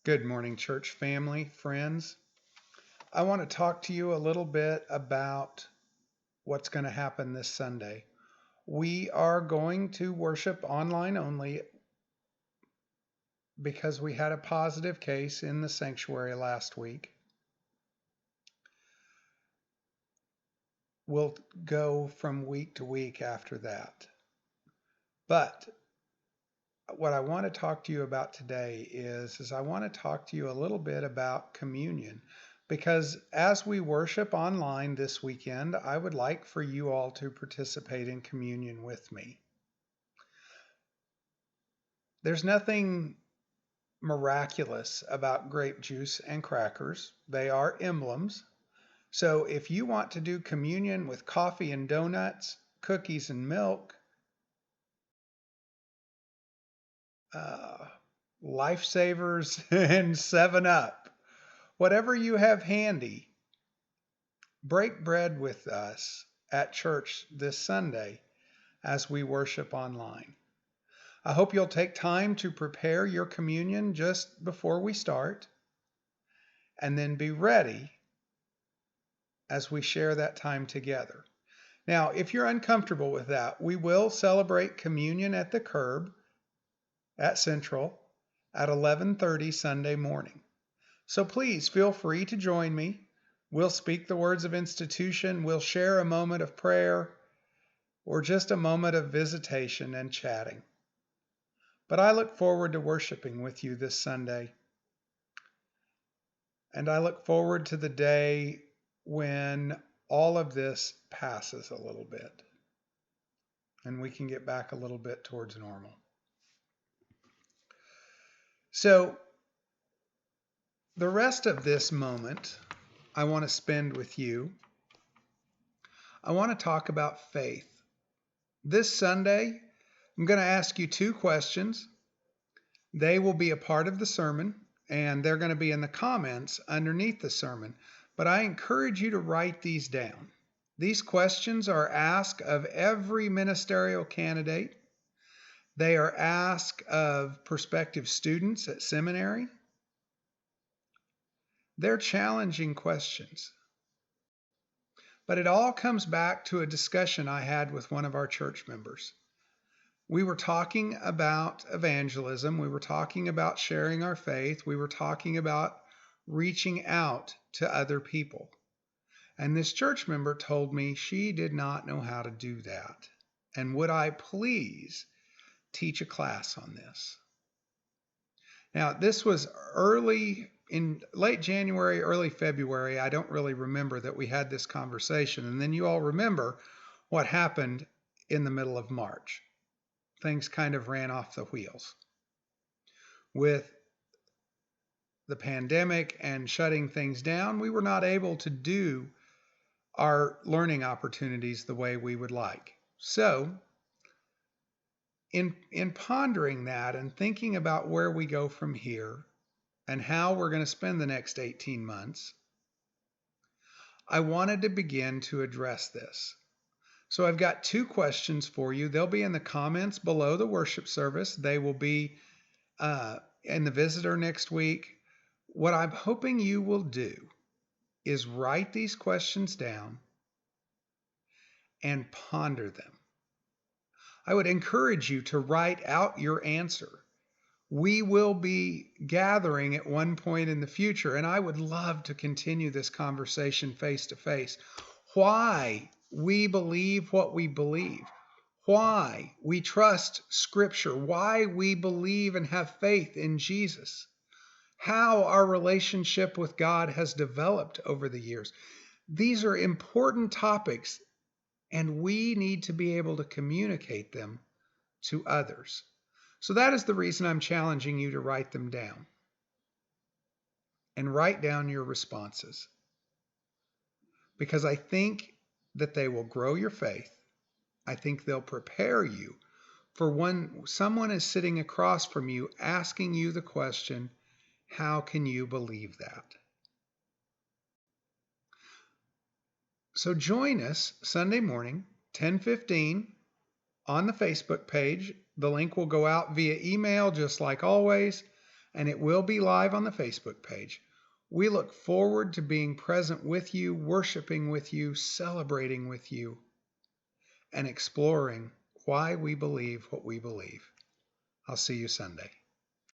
Good morning, church family, friends. I want to talk to you a little bit about what's going to happen this Sunday. We are going to worship online only because we had a positive case in the sanctuary last week. We'll go from week to week after that. But what I want to talk to you about today is I want to talk to you a little bit about communion. Because as we worship online this weekend, I would like for you all to participate in communion with me. There's nothing miraculous about grape juice and crackers. They are emblems. So if you want to do communion with coffee and donuts, cookies and milk, uh, Lifesavers and 7 Up, whatever you have handy, break bread with us at church this Sunday as we worship online. I hope you'll take time to prepare your communion just before we start, and then be ready as we share that time together. Now, if you're uncomfortable with that, we will celebrate communion at the curb at Central at 11:30 Sunday morning. So please feel free to join me. We'll speak the words of institution, we'll share a moment of prayer, or just a moment of visitation and chatting. But I look forward to worshiping with you this Sunday. And I look forward to the day when all of this passes a little bit and we can get back a little bit towards normal. So, the rest of this moment I want to spend with you. I want to talk about faith. This Sunday, I'm going to ask you 2 questions. They will be a part of the sermon, and they're going to be in the comments underneath the sermon. But I encourage you to write these down. These questions are asked of every ministerial candidate. They are asked of prospective students at seminary. They're challenging questions. But it all comes back to a discussion I had with one of our church members. We were talking about evangelism. We were talking about sharing our faith. We were talking about reaching out to other people. And this church member told me she did not know how to do that. And would I please teach a class on this? Now, this was in late January, early February. I don't really remember that we had this conversation. And then you all remember what happened in the middle of March. Things kind of ran off the wheels. With the pandemic and shutting things down, we were not able to do our learning opportunities the way we would like. So, in pondering that and thinking about where we go from here and how we're going to spend the next 18 months, I wanted to begin to address this. So I've got 2 questions for you. They'll be in the comments below the worship service. They will be in the visitor next week. What I'm hoping you will do is write these questions down and ponder them. I would encourage you to write out your answer. We will be gathering at one point in the future, and I would love to continue this conversation face to face. Why we believe what we believe, why we trust Scripture, why we believe and have faith in Jesus, how our relationship with God has developed over the years. These are important topics, and we need to be able to communicate them to others. So that is the reason I'm challenging you to write them down and write down your responses, because I think that they will grow your faith. I think they'll prepare you for when someone is sitting across from you asking you the question, how can you believe that? So join us Sunday morning, 10:15, on the Facebook page. The link will go out via email just like always. and it will be live on the Facebook page. We look forward to being present with you, worshiping with you, celebrating with you, and exploring why we believe what we believe. I'll see you Sunday.